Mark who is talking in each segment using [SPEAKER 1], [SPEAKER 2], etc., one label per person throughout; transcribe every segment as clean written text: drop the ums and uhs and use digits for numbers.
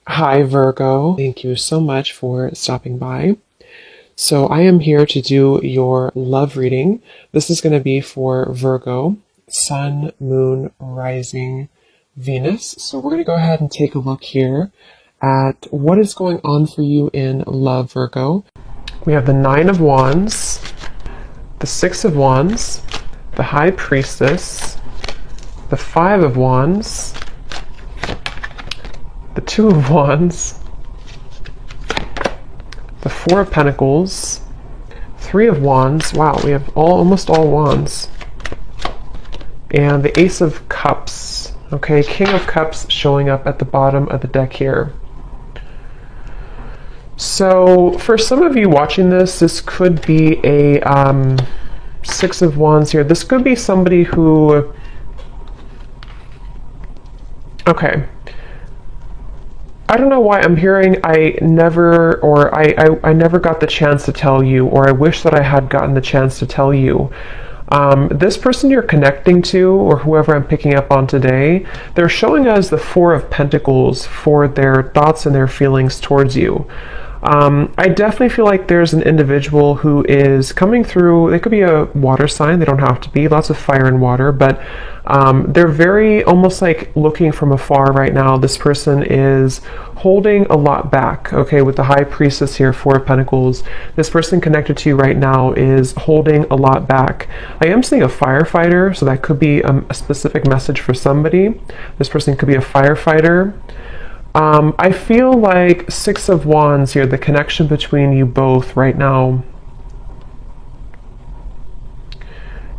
[SPEAKER 1] Hi, Virgo. Thank you so much for stopping by. So, I am here to do your love reading. This is going to be for Virgo, Sun, Moon, Rising, Venus. So, we're going to go ahead and take a look here at what is going on for you in love, Virgo. We have the Nine of Wands, the Six of Wands, the High Priestess, the Five of Wands, the Two of Wands, the Four of Pentacles, Three of Wands. Wow, we have almost all Wands. And the Ace of Cups. Okay, King of Cups showing up at the bottom of the deck here. So for some of you watching this, this could be a Six of Wands here. This could be somebody who... Okay. I don't know why I'm hearing I never got the chance to tell you, or I wish that I had gotten the chance to tell you. This person you're connecting to, or whoever I'm picking up on today, they're showing us the Four of Pentacles for their thoughts and their feelings towards you. I definitely feel like there's an individual who is coming through. They could be a water sign. They don't have to be. Lots of fire and water, but they're very almost like looking from afar right now. This person is holding a lot back. Okay, with the High Priestess here, Four of Pentacles. This person connected to you right now is holding a lot back. I am seeing a firefighter, so that could be a specific message for somebody. This person could be a firefighter. I feel like Six of Wands here, the connection between you both right now.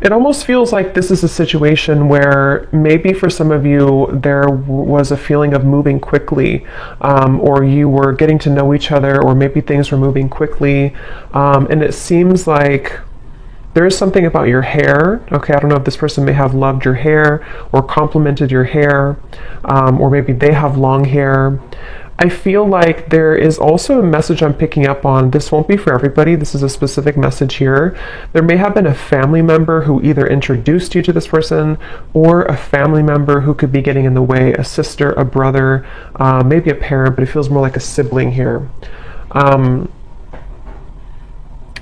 [SPEAKER 1] It almost feels like this is a situation where maybe for some of you there was a feeling of moving quickly, or you were getting to know each other, or maybe things were moving quickly, and it seems like there is something about your hair. Okay, I don't know if this person may have loved your hair or complimented your hair, or maybe they have long hair. I feel like there is also a message I'm picking up on. This won't be for everybody. This is a specific message here. There may have been a family member who either introduced you to this person, or a family member who could be getting in the way, a sister, a brother, maybe a parent, but it feels more like a sibling here.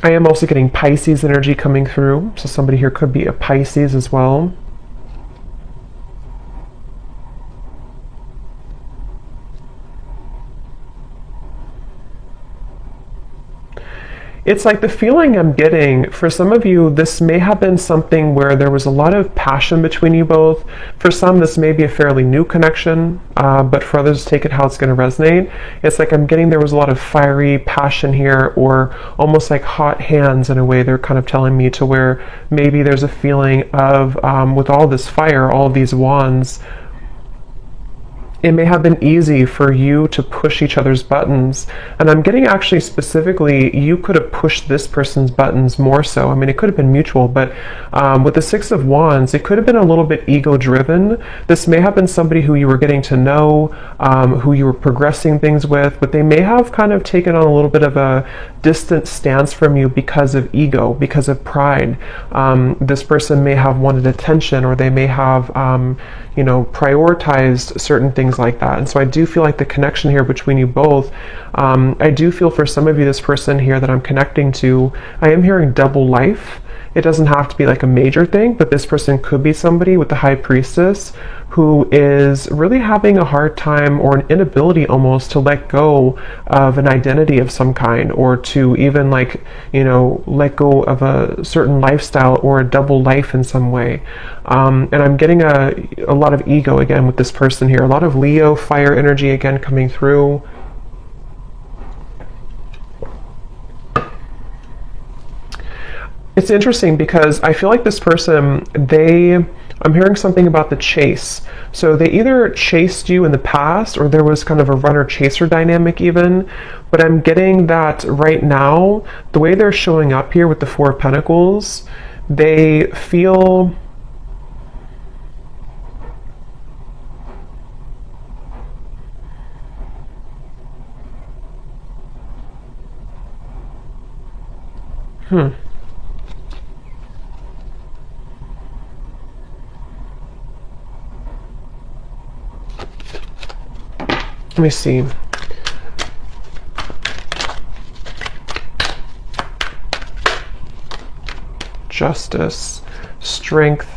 [SPEAKER 1] I am also getting Pisces energy coming through, so somebody here could be a Pisces as well. It's like the feeling I'm getting, for some of you, this may have been something where there was a lot of passion between you both. For some, this may be a fairly new connection, but for others, take it how it's going to resonate. It's like I'm getting there was a lot of fiery passion here, or almost like hot hands in a way. They're kind of telling me to where maybe there's a feeling of, with all this fire, all these wands, it may have been easy for you to push each other's buttons. And I'm getting actually specifically, you could have pushed this person's buttons more so. I mean, it could have been mutual, but with the Six of Wands, it could have been a little bit ego-driven. This may have been somebody who you were getting to know, who you were progressing things with, but they may have kind of taken on a little bit of a distant stance from you because of ego, because of pride. This person may have wanted attention, or they may have prioritized certain things like that. And so I do feel like the connection here between you both, I do feel for some of you, this person here that I'm connecting to, I am hearing double life. It doesn't have to be like a major thing, but this person could be somebody with the High Priestess who is really having a hard time, or an inability almost, to let go of an identity of some kind, or to even let go of a certain lifestyle or a double life in some way. And I'm getting a lot of ego again with this person here, a lot of Leo fire energy again coming through. It's interesting because I feel like this person, I'm hearing something about the chase. So they either chased you in the past, or there was kind of a runner-chaser dynamic even. But I'm getting that right now, the way they're showing up here with the Four of Pentacles, they feel... Let me see. justice, strength.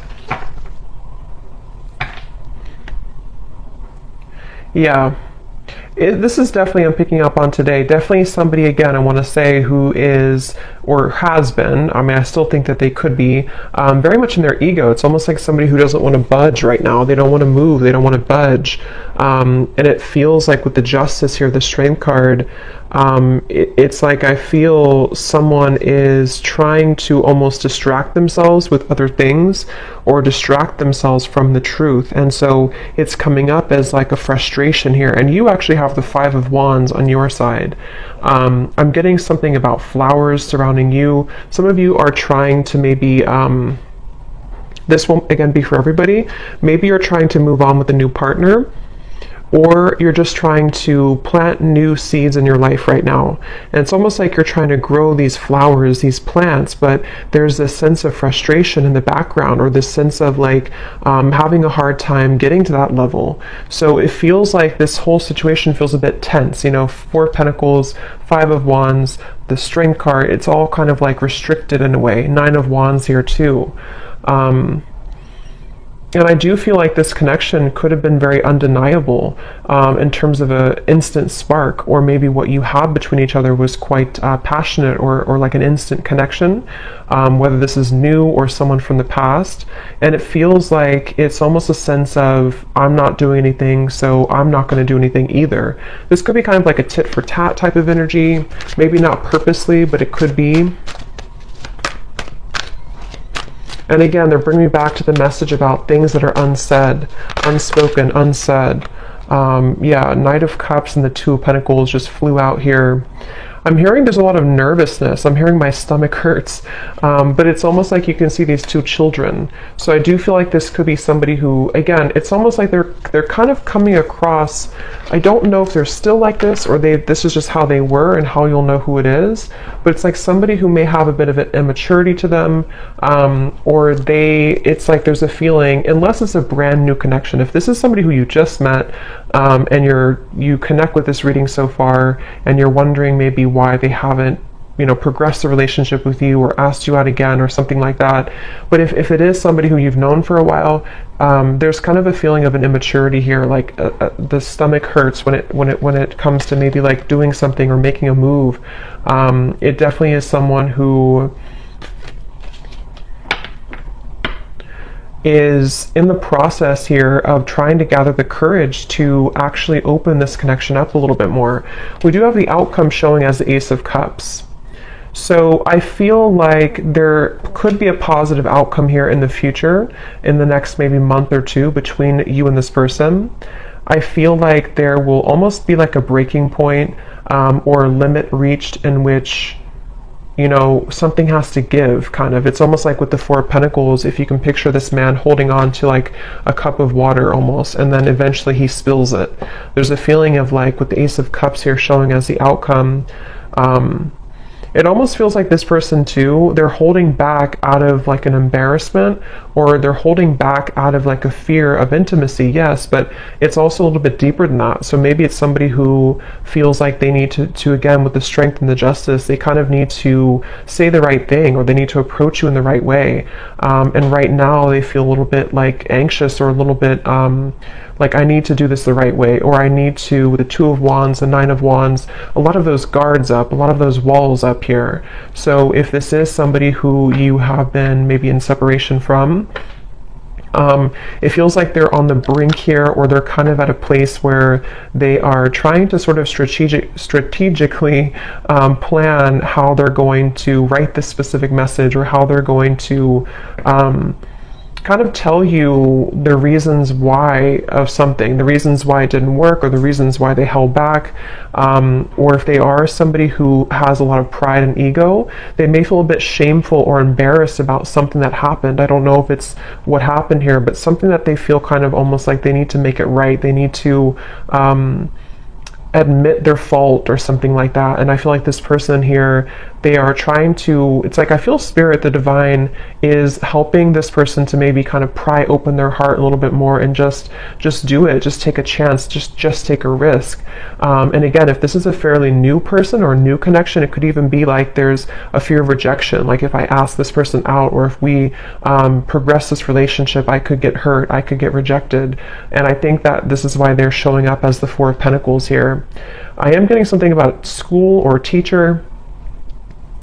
[SPEAKER 1] Yeah. This is definitely, I'm picking up on today, definitely somebody, again, I want to say, who is or has been, I mean, I still think that they could be very much in their ego. It's almost like somebody who doesn't want to budge right now. They don't want to move. They don't want to budge. And it feels like with the justice here, the strength card, it's like I feel someone is trying to almost distract themselves with other things or distract themselves from the truth. And so it's coming up as like a frustration here. And you actually have the Five of Wands on your side. I'm getting something about flowers surrounding you. Some of you are trying to maybe, this won't again be for everybody. Maybe you're trying to move on with a new partner, or you're just trying to plant new seeds in your life right now. And it's almost like you're trying to grow these flowers, these plants, but there's this sense of frustration in the background, or this sense of like having a hard time getting to that level. So it feels like this whole situation feels a bit tense. You know, Four of Pentacles, Five of Wands, the Strength card, it's all kind of like restricted in a way. Nine of Wands here too. And I do feel like this connection could have been very undeniable in terms of an instant spark, or maybe what you had between each other was quite passionate, or like an instant connection, whether this is new or someone from the past. And it feels like it's almost a sense of, I'm not doing anything, so I'm not going to do anything either. This could be kind of like a tit for tat type of energy, maybe not purposely, but it could be. And again, they're bringing me back to the message about things that are unsaid, unspoken, unsaid. Yeah, Knight of Cups and the Two of Pentacles just flew out here. I'm hearing there's a lot of nervousness. I'm hearing my stomach hurts. But it's almost like you can see these two children. So I do feel like this could be somebody who, again, it's almost like they're kind of coming across, I don't know if they're still like this, or this is just how they were and how you'll know who it is. But it's like somebody who may have a bit of an immaturity to them, or it's like there's a feeling, unless it's a brand new connection. If this is somebody who you just met, and you connect with this reading so far, and you're wondering maybe why they haven't, you know, progressed the relationship with you or asked you out again or something like that. But if it is somebody who you've known for a while, there's kind of a feeling of an immaturity here, like the stomach hurts when it comes to maybe like doing something or making a move. It definitely is someone who is in the process here of trying to gather the courage to actually open this connection up a little bit more. We do have the outcome showing as the Ace of Cups. So I feel like there could be a positive outcome here in the future, in the next maybe month or two, between you and this person. I feel like there will almost be like a breaking point, or a limit reached in which, you know, something has to give, kind of. It's almost like with the Four of Pentacles, if you can picture this man holding on to like a cup of water almost, and then eventually he spills it. There's a feeling of like, with the Ace of Cups here showing as the outcome, it almost feels like this person too, they're holding back out of like an embarrassment, or they're holding back out of like a fear of intimacy, yes, but it's also a little bit deeper than that. So maybe it's somebody who feels like they need to again, with the strength and the justice, they kind of need to say the right thing, or they need to approach you in the right way. And right now they feel a little bit like anxious, or a little bit like, I need to do this the right way, or I need to, with the Two of Wands, the Nine of Wands, a lot of those guards up, a lot of those walls up here. So if this is somebody who you have been maybe in separation from, it feels like they're on the brink here, or they're kind of at a place where they are trying to sort of strategically plan how they're going to write this specific message, or how they're going to kind of tell you the reasons why of something, the reasons why it didn't work, or the reasons why they held back. Or if they are somebody who has a lot of pride and ego, they may feel a bit shameful or embarrassed about something that happened. I don't know if it's what happened here, but something that they feel kind of almost like they need to make it right. They need to admit their fault or something like that. And I feel like this person here, they are trying to, it's like I feel spirit, the divine, is helping this person to maybe kind of pry open their heart a little bit more and just do it, just take a chance, just take a risk. And again, if this is a fairly new person or new connection, it could even be like there's a fear of rejection. Like if I ask this person out, or if we progress this relationship, I could get hurt, I could get rejected. And I think that this is why they're showing up as the Four of Pentacles here. I am getting something about school or teacher.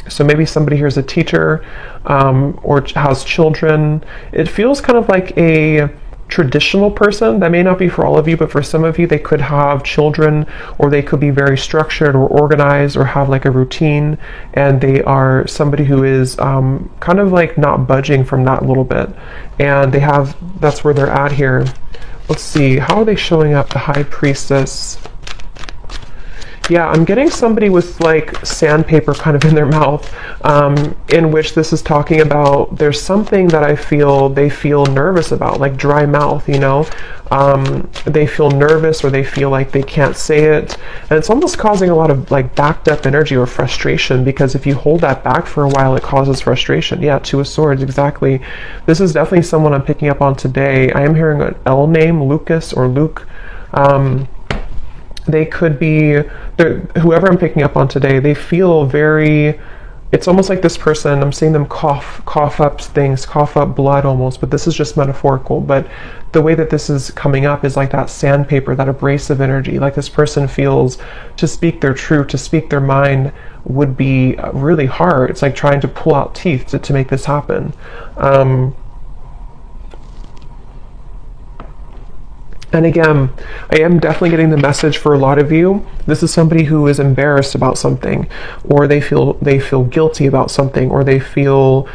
[SPEAKER 1] So maybe somebody here is a teacher, or has children. It feels kind of like a traditional person. That may not be for all of you, but for some of you, they could have children, or they could be very structured or organized, or have like a routine, and they are somebody who is kind of like not budging from that a little bit. And they have, that's where they're at here. Let's see, how are they showing up? The High Priestess. Yeah, I'm getting somebody with like sandpaper kind of in their mouth, in which this is talking about there's something that I feel they feel nervous about, like dry mouth, you know. They feel nervous, or they feel like they can't say it. And it's almost causing a lot of like backed up energy or frustration, because if you hold that back for a while, it causes frustration. Yeah, Two of Swords, exactly. This is definitely someone I'm picking up on today. I am hearing an L name, Lucas or Luke. They could be, whoever I'm picking up on today, they feel very, it's almost like this person, I'm seeing them cough up things, cough up blood almost, but this is just metaphorical. But the way that this is coming up is like that sandpaper, that abrasive energy. Like this person feels to speak their truth, to speak their mind would be really hard. It's like trying to pull out teeth to make this happen. And again, I am definitely getting the message for a lot of you. This is somebody who is embarrassed about something, or they feel guilty about something, or they feel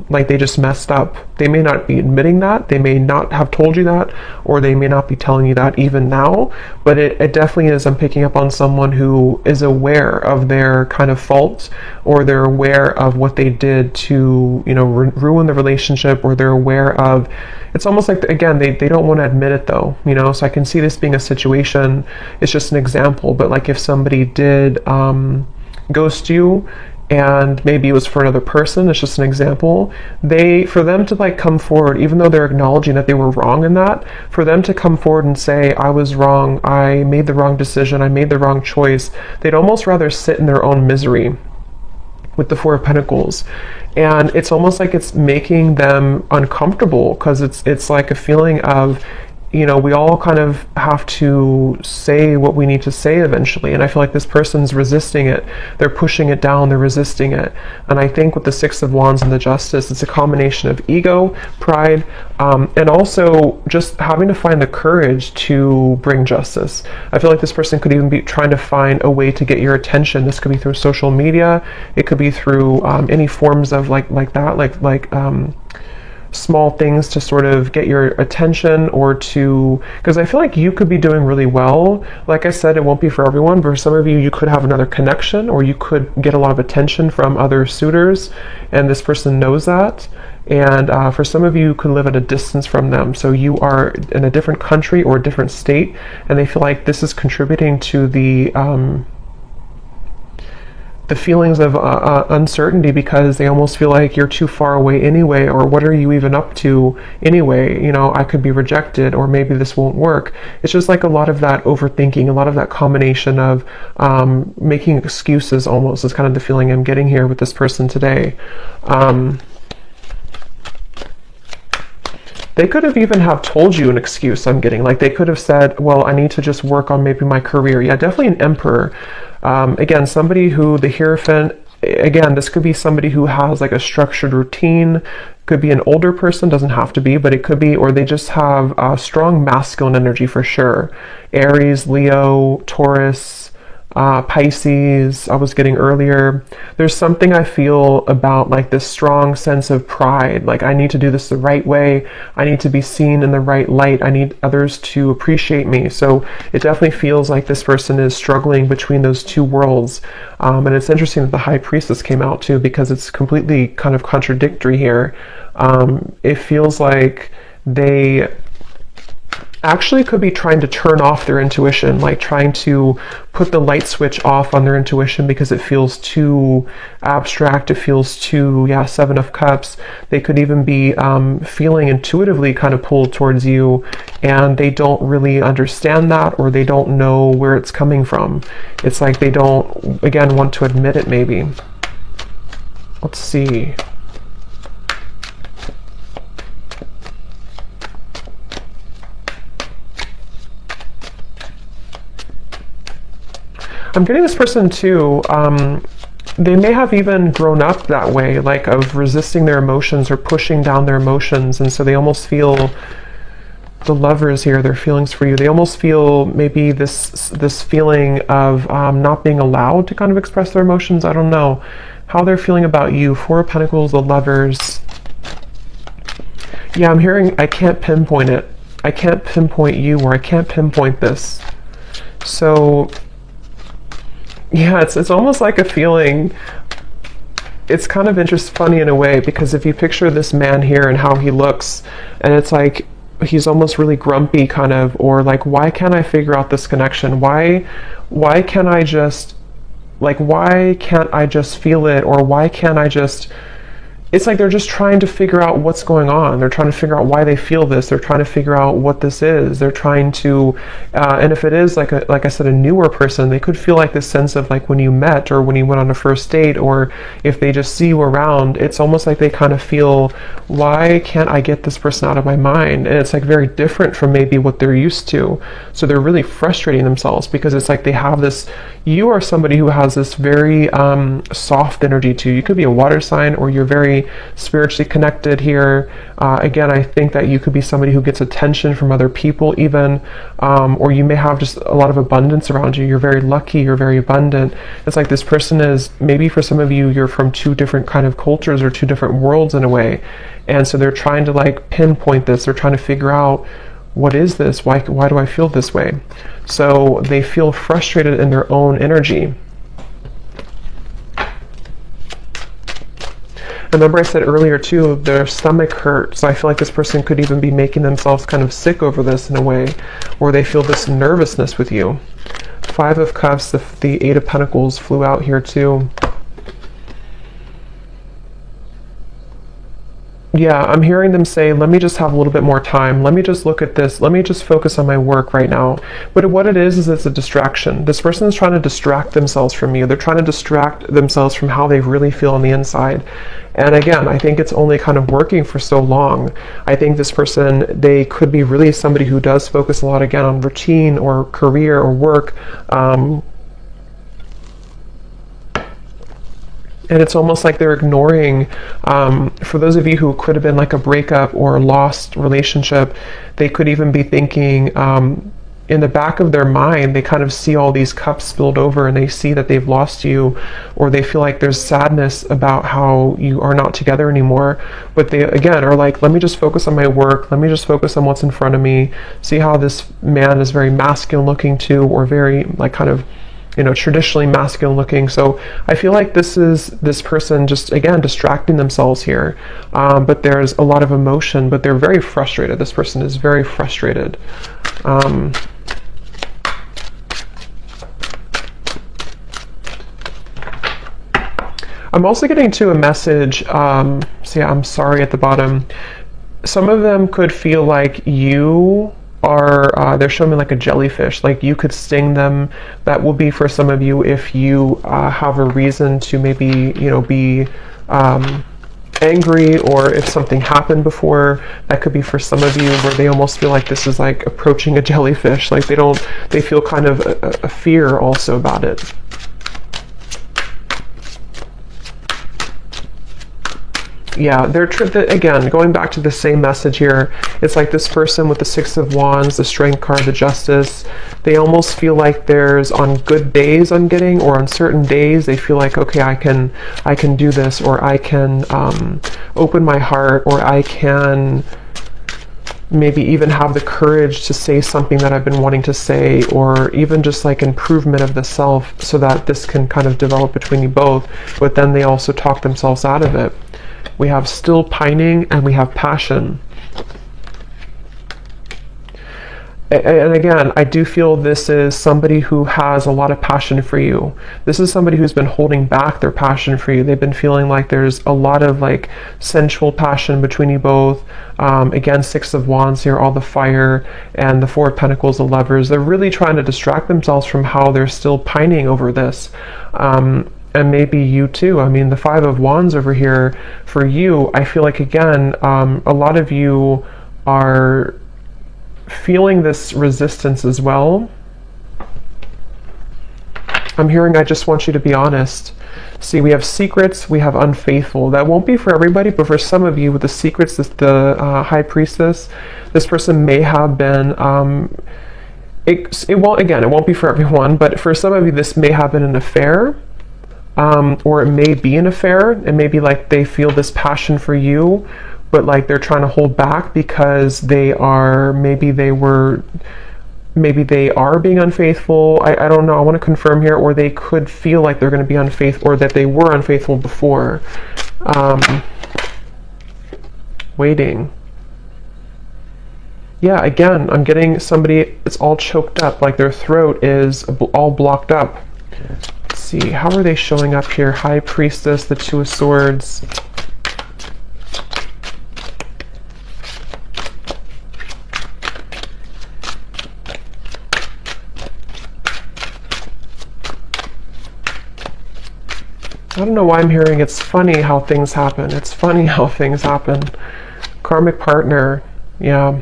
[SPEAKER 1] like they just messed up. They may not be admitting that, they may not have told you that, or they may not be telling you that even now, but it definitely is, I'm picking up on someone who is aware of their kind of faults, or they're aware of what they did to, you know, ruin the relationship, or they're aware of, it's almost like, again, they don't want to admit it though, you know. So I can see this being a situation, it's just an example, but like if somebody did ghost you, and maybe it was for another person, it's just an example, for them to like come forward, even though they're acknowledging that they were wrong in that, for them to come forward and say, I was wrong, I made the wrong decision, I made the wrong choice, they'd almost rather sit in their own misery with the Four of Pentacles. And it's almost like it's making them uncomfortable, because it's like a feeling of, you know, we all kind of have to say what we need to say eventually. And I feel like this person's resisting it. They're pushing it down, they're resisting it. And I think with the Six of Wands and the Justice, it's a combination of ego, pride, and also just having to find the courage to bring justice. I feel like this person could even be trying to find a way to get your attention. This could be through social media. It could be through any forms of like small things to sort of get your attention, or to, because I feel like you could be doing really well. Like I said, it won't be for everyone, but for some of you, you could have another connection, or you could get a lot of attention from other suitors, and this person knows that. And for some of you, you could live at a distance from them. So you are in a different country or a different state, and they feel like this is contributing to the feelings of uncertainty, because they almost feel like you're too far away anyway, or what are you even up to anyway, you know, I could be rejected, or maybe this won't work. It's just like a lot of that overthinking, a lot of that combination of making excuses almost, is kind of the feeling I'm getting here with this person today. They could have even have told you an excuse, I'm getting. Like they could have said, well, I need to just work on maybe my career. Yeah, definitely an Emperor. Again, somebody who, the Hierophant, again, this could be somebody who has like a structured routine. Could be an older person, doesn't have to be, but it could be, or they just have strong masculine energy for sure. Aries, Leo, Taurus, Pisces, I was getting earlier. There's something I feel about like this strong sense of pride. Like I need to do this the right way. I need to be seen in the right light. I need others to appreciate me. So it definitely feels like this person is struggling between those two worlds. And it's interesting that the High Priestess came out too, because it's completely kind of contradictory here. It feels like they actually could be trying to turn off their intuition, like trying to put the light switch off on their intuition because it feels too abstract, it feels too, yeah, Seven of Cups. They could even be feeling intuitively kind of pulled towards you, and they don't really understand that, or they don't know where it's coming from. It's like they don't, again, want to admit it maybe. Let's see. I'm getting this person too, they may have even grown up that way, like of resisting their emotions or pushing down their emotions, and so they almost feel, the Lovers here, their feelings for you, they almost feel maybe this feeling of not being allowed to kind of express their emotions. I don't know how they're feeling about you. Four of Pentacles, the Lovers. Yeah, I'm hearing, I can't pinpoint it. I can't pinpoint you, or I can't pinpoint this. So yeah, it's almost like a feeling. It's kind of funny in a way, because if you picture this man here and how he looks, and it's like he's almost really grumpy kind of, or like, why can't I figure out this connection? Why can't I just, like, why can't I just feel it? Or why can't I just, it's like they're just trying to figure out what's going on. They're trying to figure out why they feel this. They're trying to figure out what this is. They're trying to, and if it is like I said, a newer person, they could feel like this sense of like when you met or when you went on a first date, or if they just see you around, it's almost like they kind of feel, why can't I get this person out of my mind? And it's like very different from maybe what they're used to. So they're really frustrating themselves, because it's like they have this, you are somebody who has this very soft energy to you. You could be a water sign, or you're very spiritually connected here. Again, I think that you could be somebody who gets attention from other people even, or you may have just a lot of abundance around you. You're very lucky, you're very abundant. It's like this person is, maybe for some of you, you're from two different kind of cultures or two different worlds in a way. And so they're trying to like pinpoint this. They're trying to figure out, what is this? Why do I feel this way? So they feel frustrated in their own energy. Remember I said earlier too, their stomach hurt. So I feel like this person could even be making themselves kind of sick over this in a way, or they feel this nervousness with you. Five of Cups, the Eight of Pentacles flew out here too. Yeah, I'm hearing them say, let me just have a little bit more time. Let me just look at this. Let me just focus on my work right now. But what it is it's a distraction. This person is trying to distract themselves from you. They're trying to distract themselves from how they really feel on the inside. And again, I think it's only kind of working for so long. I think this person, they could be really somebody who does focus a lot, again, on routine or career or work. And it's almost like they're ignoring, for those of you who could have been like a breakup or a lost relationship, they could even be thinking, in the back of their mind, they kind of see all these cups spilled over, and they see that they've lost you, or they feel like there's sadness about how you are not together anymore. But they, again, are like, let me just focus on my work. Let me just focus on what's in front of me. See how this man is very masculine looking too, or very like kind of, you know, traditionally masculine looking. So I feel like this is this person just, again, distracting themselves here. But there's a lot of emotion, but they're very frustrated. This person is very frustrated. I'm also getting to a message, so yeah, I'm sorry at the bottom. Some of them could feel like you are, they're showing me like a jellyfish, like you could sting them. That will be for some of you if you have a reason to maybe, you know, be angry, or if something happened before. That could be for some of you where they almost feel like this is like approaching a jellyfish, like they feel kind of a fear also about it. Yeah, again, going back to the same message here, it's like this person with the Six of Wands, the Strength card, the Justice, they almost feel like there's, on good days I'm getting, or on certain days, they feel like, okay, I can do this, or I can open my heart, or I can maybe even have the courage to say something that I've been wanting to say, or even just like improvement of the self, so that this can kind of develop between you both. But then they also talk themselves out of it. We have still pining, and we have passion. And again, I do feel this is somebody who has a lot of passion for you. This is somebody who's been holding back their passion for you. They've been feeling like there's a lot of like sensual passion between you both. Again, Six of Wands here, all the fire, and the Four of Pentacles, the Lovers. They're really trying to distract themselves from how they're still pining over this. And maybe you too. I mean, the Five of Wands over here for you, I feel like, again, a lot of you are feeling this resistance as well. I'm hearing, I just want you to be honest. See, we have secrets, we have unfaithful. That won't be for everybody, but for some of you with the secrets, the High Priestess, this person may have been, it won't be for everyone, but for some of you, this may have been an affair, or it may be an affair. It may be like they feel this passion for you, but like they're trying to hold back because maybe they are being unfaithful. I don't know. I want to confirm here, or they could feel like they're going to be unfaithful, or that they were unfaithful before. Waiting. Yeah, again, I'm getting somebody, it's all choked up, like their throat is all blocked up. Let's see, how are they showing up here? High Priestess, the Two of Swords. I don't know why I'm hearing it's funny how things happen. It's funny how things happen. Karmic partner. Yeah.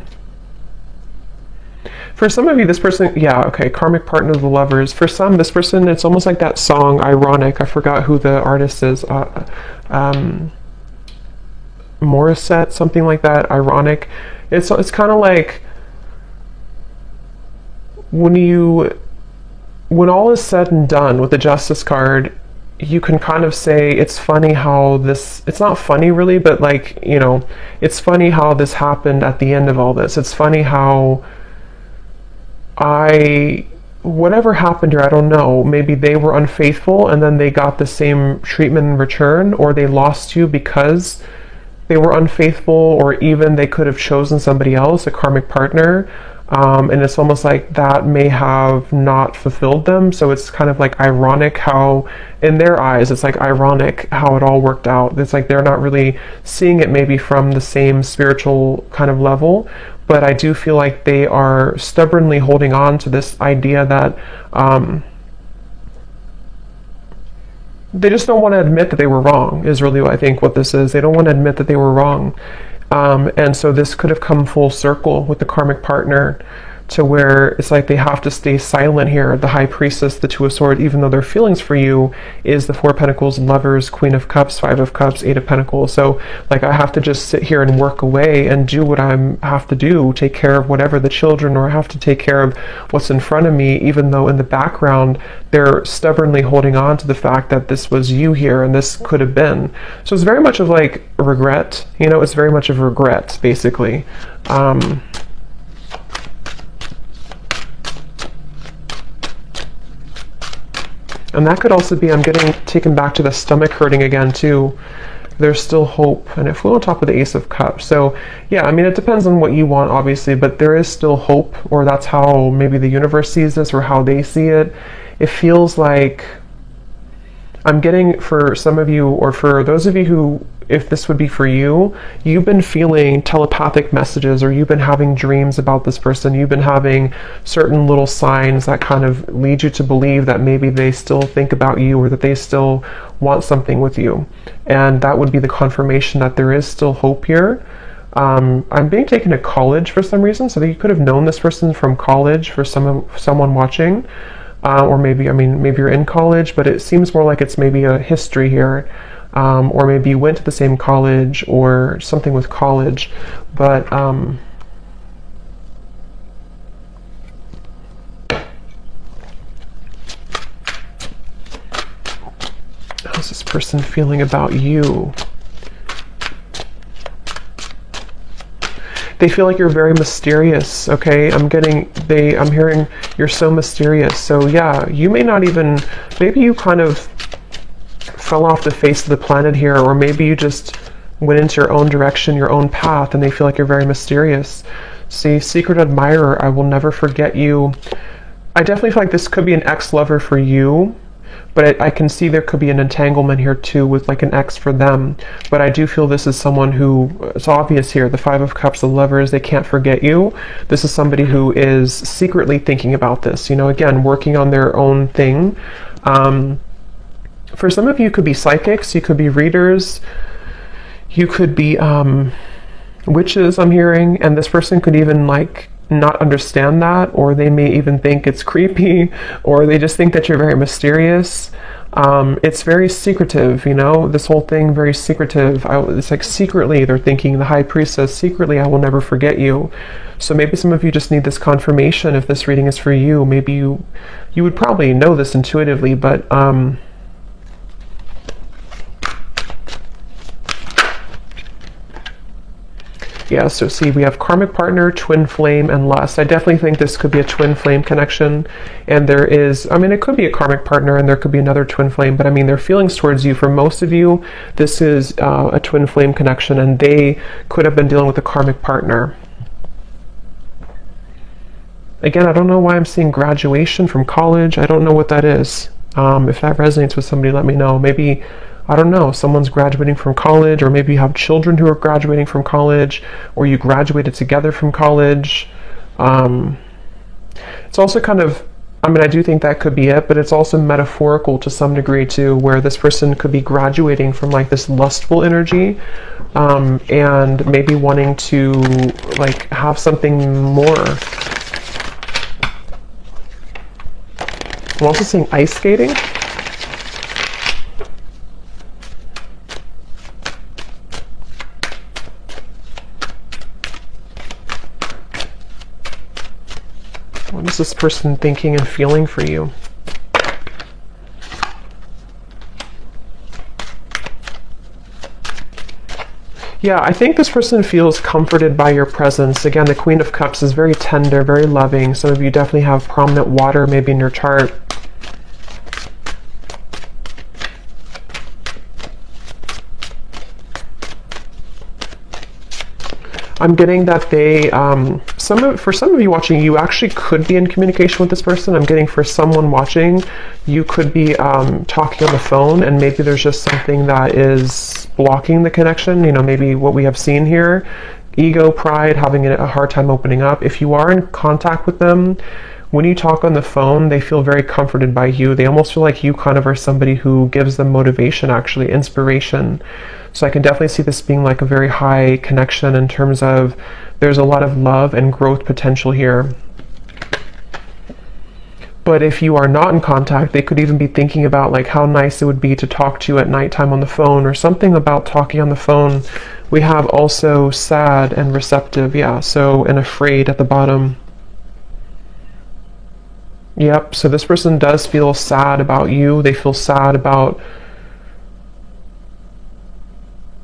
[SPEAKER 1] For some of you, this person, yeah, okay, karmic partner of the Lovers. For some, this person, it's almost like that song, Ironic. I forgot who the artist is. Morissette, something like that, Ironic. It's kind of like when all is said and done with the Justice card, you can kind of say it's funny how this, it's not funny really, but like, you know, it's funny how this happened at the end of all this. It's funny how whatever happened here, I don't know, maybe they were unfaithful and then they got the same treatment in return, or they lost you because they were unfaithful, or even they could have chosen somebody else, a karmic partner. And it's almost like that may have not fulfilled them. So it's kind of like ironic how, in their eyes, it's like ironic how it all worked out. It's like they're not really seeing it maybe from the same spiritual kind of level. But I do feel like they are stubbornly holding on to this idea that they just don't want to admit that they were wrong, is really what I think what this is. They don't want to admit that they were wrong. And so this could have come full circle with the karmic partner, to where it's like they have to stay silent here. The High Priestess, the Two of Swords, even though their feelings for you is the Four of Pentacles, Lovers, Queen of Cups, Five of Cups, Eight of Pentacles. So like I have to just sit here and work away and do what I have to do, take care of whatever the children, or I have to take care of what's in front of me, even though in the background they're stubbornly holding on to the fact that this was you here and this could have been. So it's very much of like regret, you know, it's very much of regret basically. And that could also be, I'm getting taken back to the stomach hurting again too. There's still hope. And it flew on top of the Ace of Cups. So yeah, I mean, it depends on what you want, obviously, but there is still hope, or that's how maybe the universe sees this, or how they see it. It feels like I'm getting, for some of you, or for those of you who, if this would be for you, you've been feeling telepathic messages, or you've been having dreams about this person. You've been having certain little signs that kind of lead you to believe that maybe they still think about you, or that they still want something with you. And that would be the confirmation that there is still hope here. I'm being taken to college for some reason, so that you could have known this person from college, for someone watching. Or maybe, I mean, maybe you're in college, but it seems more like it's maybe a history here. Or maybe you went to the same college, or something with college, but how's this person feeling about you? They feel like you're very mysterious, okay? I'm hearing you're so mysterious. So yeah, you may not even, maybe you kind of fell off the face of the planet here, or maybe you just went into your own direction, your own path, and they feel like you're very mysterious. See, secret admirer, I will never forget you. I definitely feel like this could be an ex-lover for you, but I can see there could be an entanglement here too with like an ex for them. But I do feel this is someone who, it's obvious here, the Five of Cups, the lovers, they can't forget you. This is somebody who is secretly thinking about this, you know, again, working on their own thing. For some of you, could be psychics, you could be readers, you could be witches, I'm hearing, and this person could even like not understand that, or they may even think it's creepy, or they just think that you're very mysterious. It's very secretive, you know, this whole thing, very secretive. It's like secretly they're thinking, the High Priestess, secretly I will never forget you. So maybe some of you just need this confirmation if this reading is for you. Maybe you would probably know this intuitively, but yeah, so see, we have karmic partner, twin flame, and lust. I definitely think this could be a twin flame connection. And there is, I mean, it could be a karmic partner and there could be another twin flame, but I mean, their feelings towards you, for most of you, this is a twin flame connection, and they could have been dealing with a karmic partner. Again, I don't know why I'm seeing graduation from college. I don't know what that is. If that resonates with somebody, let me know. Maybe, I don't know, someone's graduating from college, or maybe you have children who are graduating from college, or you graduated together from college. It's also kind of, I mean, I do think that could be it, but it's also metaphorical to some degree too, where this person could be graduating from like this lustful energy, and maybe wanting to like have something more. I'm also seeing ice skating. What is this person thinking and feeling for you? Yeah, I think this person feels comforted by your presence. Again, the Queen of Cups is very tender, very loving. Some of you definitely have prominent water maybe in your chart. I'm getting that they, for some of you watching, you actually could be in communication with this person. I'm getting for someone watching, you could be talking on the phone, and maybe there's just something that is blocking the connection. You know, maybe what we have seen here, ego, pride, having a hard time opening up. If you are in contact with them, when you talk on the phone, they feel very comforted by you. They almost feel like you kind of are somebody who gives them motivation, actually, inspiration. So I can definitely see this being like a very high connection in terms of there's a lot of love and growth potential here. But if you are not in contact, they could even be thinking about like how nice it would be to talk to you at nighttime on the phone, or something about talking on the phone. We have also sad and receptive, yeah, so, and afraid at the bottom. Yep, so this person does feel sad about you. They feel sad about,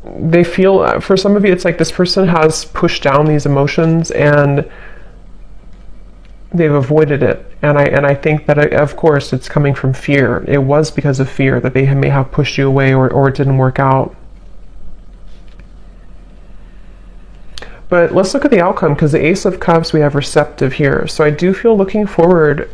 [SPEAKER 1] they feel, for some of you, it's like this person has pushed down these emotions and they've avoided it. And I think that, of course, it's coming from fear. It was because of fear that they may have pushed you away, or it didn't work out. But let's look at the outcome, because the Ace of Cups, we have receptive here. So I do feel looking forward.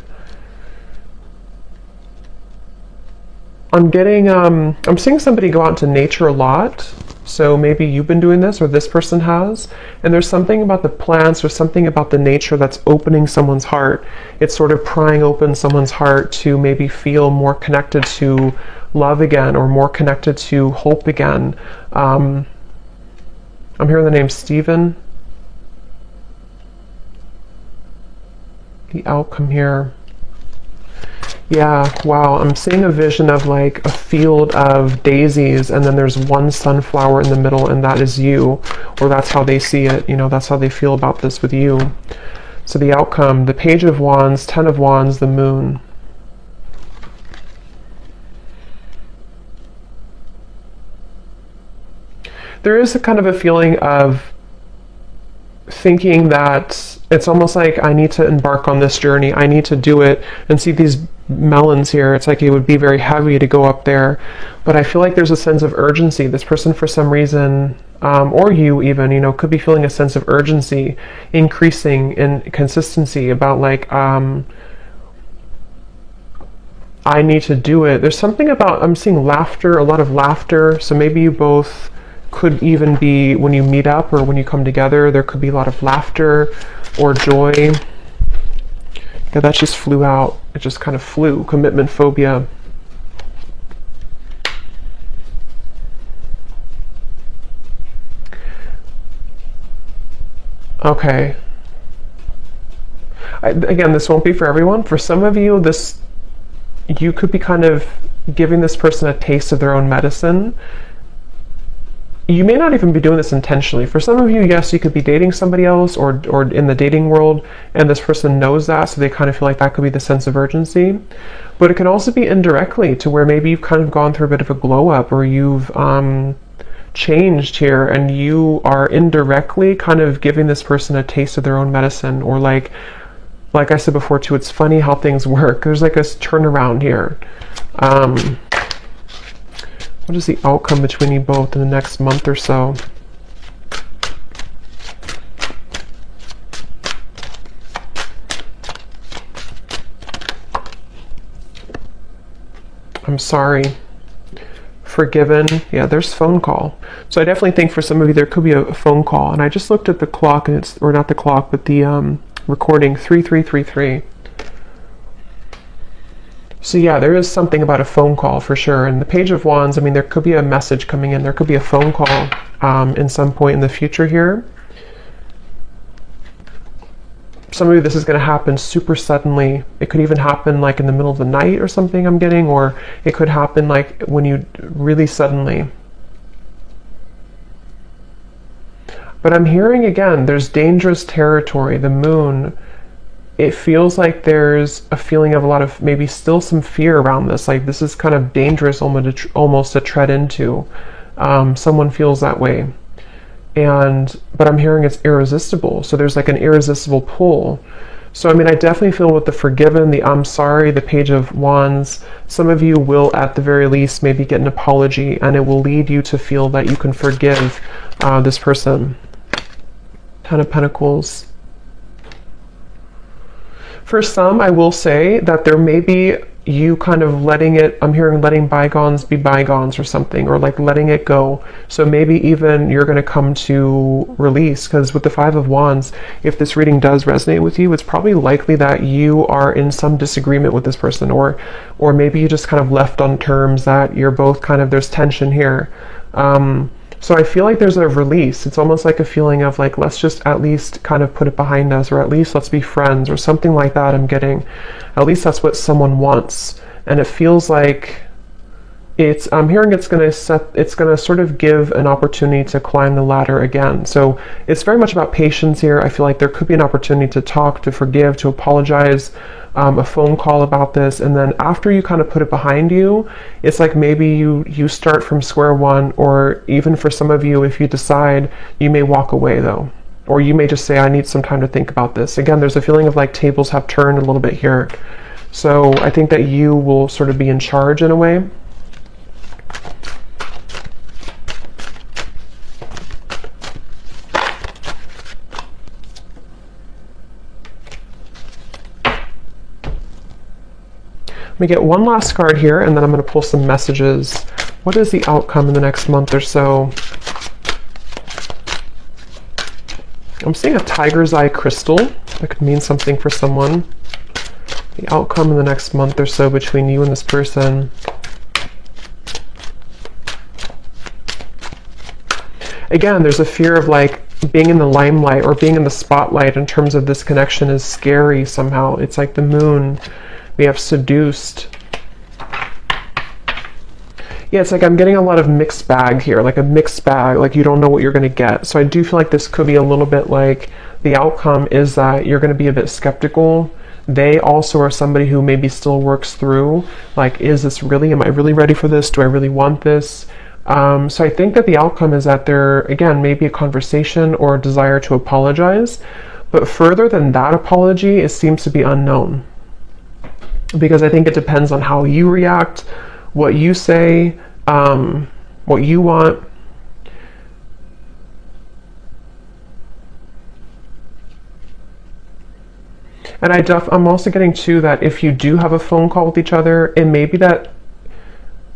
[SPEAKER 1] I'm getting, I'm seeing somebody go out into nature a lot. So maybe you've been doing this, or this person has. And there's something about the plants, or something about the nature that's opening someone's heart. It's sort of prying open someone's heart to maybe feel more connected to love again, or more connected to hope again. I'm hearing the name Stephen. The outcome here. Yeah, wow, I'm seeing a vision of like a field of daisies, and then there's one sunflower in the middle, and that is you, or that's how they see it, you know, that's how they feel about this with you. So the outcome, the Page of Wands, Ten of Wands, the Moon. There is a kind of a feeling of thinking that it's almost like I need to embark on this journey, I need to do it, and see these melons here. It's like it would be very heavy to go up there, but I feel like there's a sense of urgency. This person, for some reason, or you even, you know, could be feeling a sense of urgency, increasing in consistency about like, I need to do it. There's something about, I'm seeing laughter, a lot of laughter. So maybe you both could even be, when you meet up or when you come together, there could be a lot of laughter or joy. Yeah, that just flew out. It just kind of flew. Commitment phobia. Okay. Again, this won't be for everyone. For some of you, you could be kind of giving this person a taste of their own medicine. You may not even be doing this intentionally. For some of you, yes, you could be dating somebody else or in the dating world, and this person knows that, so they kind of feel like that could be the sense of urgency. But it can also be indirectly, to where maybe you've kind of gone through a bit of a glow up, or you've changed here, and you are indirectly kind of giving this person a taste of their own medicine, or like I said before too, it's funny how things work. There's like a turnaround here. What is the outcome between you both in the next month or so? I'm sorry. Forgiven. Yeah, there's phone call. So I definitely think for some of you there could be a phone call. And I just looked at the clock, and it's, or not the clock, but the recording, 3333. So yeah, there is something about a phone call for sure. And the Page of Wands, I mean, there could be a message coming in. There could be a phone call in some point in the future here. Some of you, this is going to happen super suddenly. It could even happen like in the middle of the night or something, I'm getting, or it could happen like when you really suddenly. But I'm hearing again, there's dangerous territory. The moon, it feels like there's a feeling of a lot of maybe still some fear around this. Like this is kind of dangerous almost to tread into. Someone feels that way. But I'm hearing it's irresistible. So there's like an irresistible pull. So I mean, I definitely feel with the Forgiven, the I'm sorry, the Page of Wands, some of you will at the very least maybe get an apology, and it will lead you to feel that you can forgive this person. Ten of Pentacles. For some, I will say that there may be you kind of letting it, I'm hearing letting bygones be bygones or something, or like letting it go. So maybe even you're going to come to release, because with the Five of Wands, if this reading does resonate with you, it's probably likely that you are in some disagreement with this person, or maybe you just kind of left on terms that you're both kind of, there's tension here. So I feel like there's a release. It's almost like a feeling of like, let's just at least kind of put it behind us, or at least let's be friends, or something like that. I'm getting, at least that's what someone wants. And it feels like I'm hearing it's going to sort of give an opportunity to climb the ladder again. So it's very much about patience here. I feel like there could be an opportunity to talk, to forgive, to apologize, a phone call about this, and then after you kind of put it behind you, it's like maybe you start from square one, or even for some of you, if you decide, you may walk away though, or you may just say, I need some time to think about this. Again, there's a feeling of like tables have turned a little bit here. So I think that you will sort of be in charge in a way. Let me get one last card here, and then I'm going to pull some messages. What is the outcome in the next month or so? I'm seeing a tiger's eye crystal. That could mean something for someone. The outcome in the next month or so between you and this person. Again, there's a fear of like being in the limelight or being in the spotlight in terms of this connection is scary somehow. It's like the moon. We have seduced. Yeah, it's like I'm getting a lot of mixed bag here, like a mixed bag, like you don't know what you're going to get. So I do feel like this could be a little bit like the outcome is that you're going to be a bit skeptical. They also are somebody who maybe still works through, like, is this really, am I really ready for this? Do I really want this? So I think that the outcome is that there, again, maybe a conversation or a desire to apologize. But further than that apology, it seems to be unknown. because I think it depends on how you react, what you say, what you want. And I'm also getting too that if you do have a phone call with each other, it may be that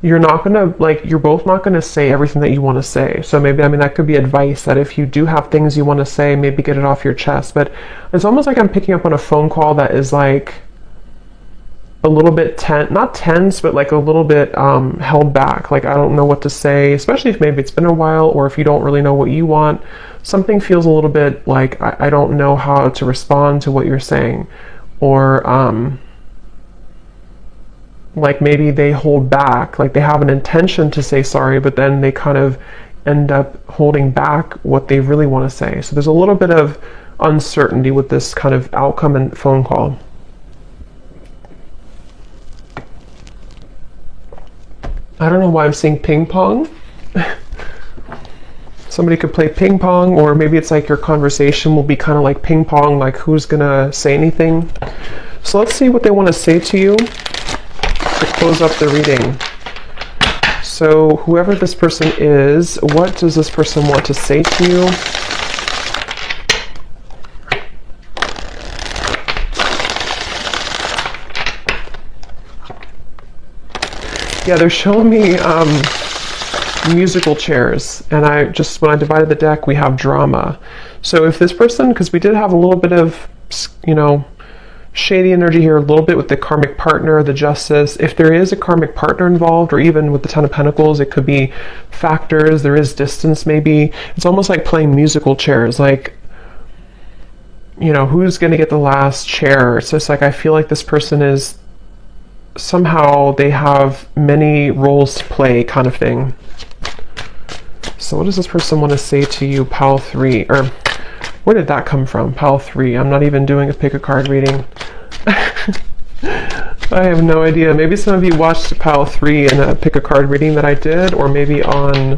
[SPEAKER 1] you're not gonna, like, you're both not gonna say everything that you want to say. So maybe, I mean, that could be advice, that if you do have things you want to say, maybe get it off your chest. But it's almost like I'm picking up on a phone call that is like a little bit not tense, but like a little bit held back. Like, I don't know what to say, especially if maybe it's been a while, or if you don't really know what you want. Something feels a little bit like I don't know how to respond to what you're saying, or like maybe they hold back, like they have an intention to say sorry, but then they kind of end up holding back what they really want to say. So there's a little bit of uncertainty with this kind of outcome and phone call. I don't know why I'm seeing ping pong. Somebody could play ping pong, or maybe it's like your conversation will be kind of like ping pong, like who's gonna say anything. So let's see what they want to say to you to close up the reading. So whoever this person is, what does this person want to say to you? Yeah, they're showing me musical chairs, and when I divided the deck, we have drama. So if this person, because we did have a little bit of, shady energy here, a little bit with the karmic partner, the justice. If there is a karmic partner involved, or even with the Ten of Pentacles, it could be factors. There is distance, maybe. It's almost like playing musical chairs, like, who's going to get the last chair. So it's like, I feel like this person is, somehow they have many roles to play, kind of thing. So what does this person want to say to you, Pile 3? Or where did that come from, Pile 3? I'm not even doing a pick a card reading. I have no idea. Maybe some of you watched Pile 3 in a pick a card reading that I did, or maybe on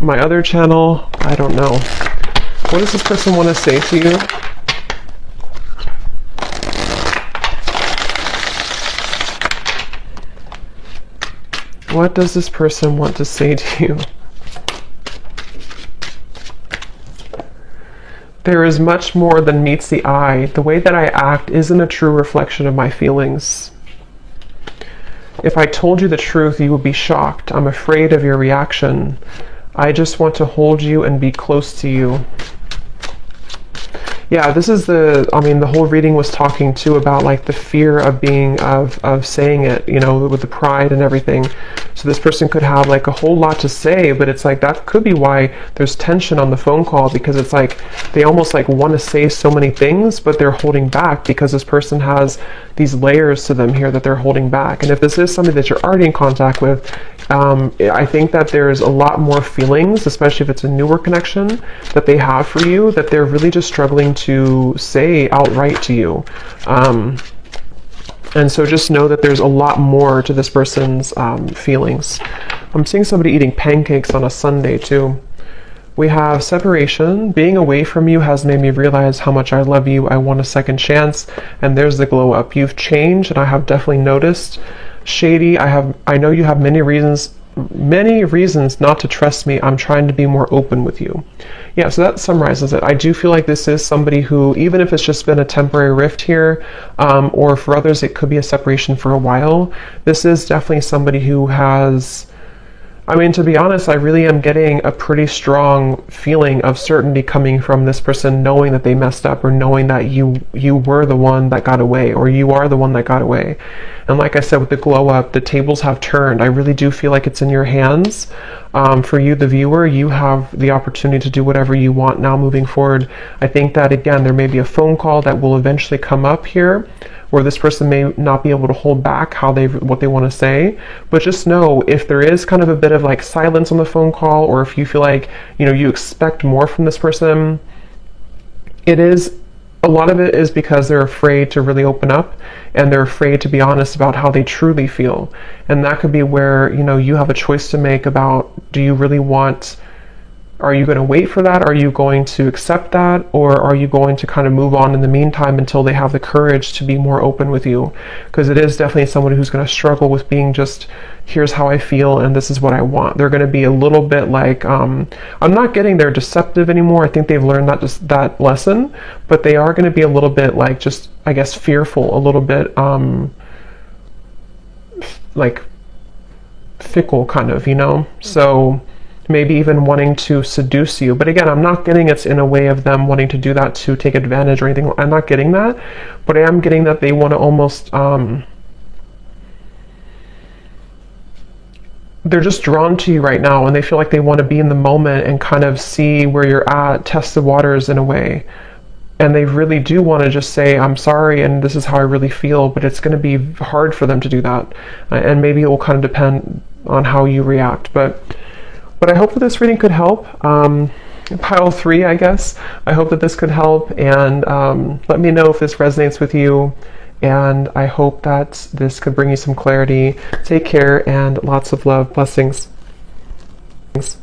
[SPEAKER 1] my other channel. I don't know. What does this person want to say to you? What does this person want to say to you? There is much more than meets the eye. The way that I act isn't a true reflection of my feelings. If I told you the truth, you would be shocked. I'm afraid of your reaction. I just want to hold you and be close to you. Yeah, this is the whole reading was talking too about like the fear of of saying it, with the pride and everything. So this person could have like a whole lot to say, but it's like that could be why there's tension on the phone call, because it's like they almost like want to say so many things, but they're holding back because this person has these layers to them here that they're holding back. And if this is somebody that you're already in contact with, I think that there's a lot more feelings, especially if it's a newer connection, that they have for you, that they're really just struggling to say outright to you. And so just know that there's a lot more to this person's feelings. I'm seeing somebody eating pancakes on a Sunday too. We have separation. Being away from you has made me realize how much I love you. I want a second chance. And there's the glow up. You've changed, and I have definitely noticed. Shady, I know you have many reasons not to trust me. I'm trying to be more open with you. Yeah, so that summarizes it. I do feel like this is somebody who, even if it's just been a temporary rift here, or for others it could be a separation for a while, this is definitely somebody who has, to be honest, I really am getting a pretty strong feeling of certainty coming from this person, knowing that they messed up, or knowing that you were the one that got away, or you are the one that got away. And like I said, with the glow up, the tables have turned. I really do feel like it's in your hands. For you, the viewer, you have the opportunity to do whatever you want now moving forward. I think that, again, there may be a phone call that will eventually come up here, where this person may not be able to hold back what they want to say. But just know, if there is kind of a bit of like silence on the phone call, or if you feel like you expect more from this person, a lot of it is because they're afraid to really open up, and they're afraid to be honest about how they truly feel. And that could be where you have a choice to make about, do you really want Are you going to wait for that? Are you going to accept that? Or are you going to kind of move on in the meantime until they have the courage to be more open with you? Because it is definitely someone who's going to struggle with being just, here's how I feel and this is what I want. They're going to be a little bit like, I'm not getting they're deceptive anymore. I think they've learned that lesson, but they are going to be a little bit like, just, I guess, fearful, a little bit, like fickle kind of, you know? So maybe even wanting to seduce you. But again, I'm not getting it's in a way of them wanting to do that to take advantage or anything. I'm not getting that, but I am getting that they want to almost, they're just drawn to you right now, and they feel like they want to be in the moment and kind of see where you're at, test the waters in a way. And they really do want to just say, I'm sorry, and this is how I really feel, but it's going to be hard for them to do that. And maybe it will kind of depend on how you react. But I hope that this reading could help. Pile 3, I guess. I hope that this could help, and let me know if this resonates with you. And I hope that this could bring you some clarity. Take care, and lots of love. Blessings. Thanks.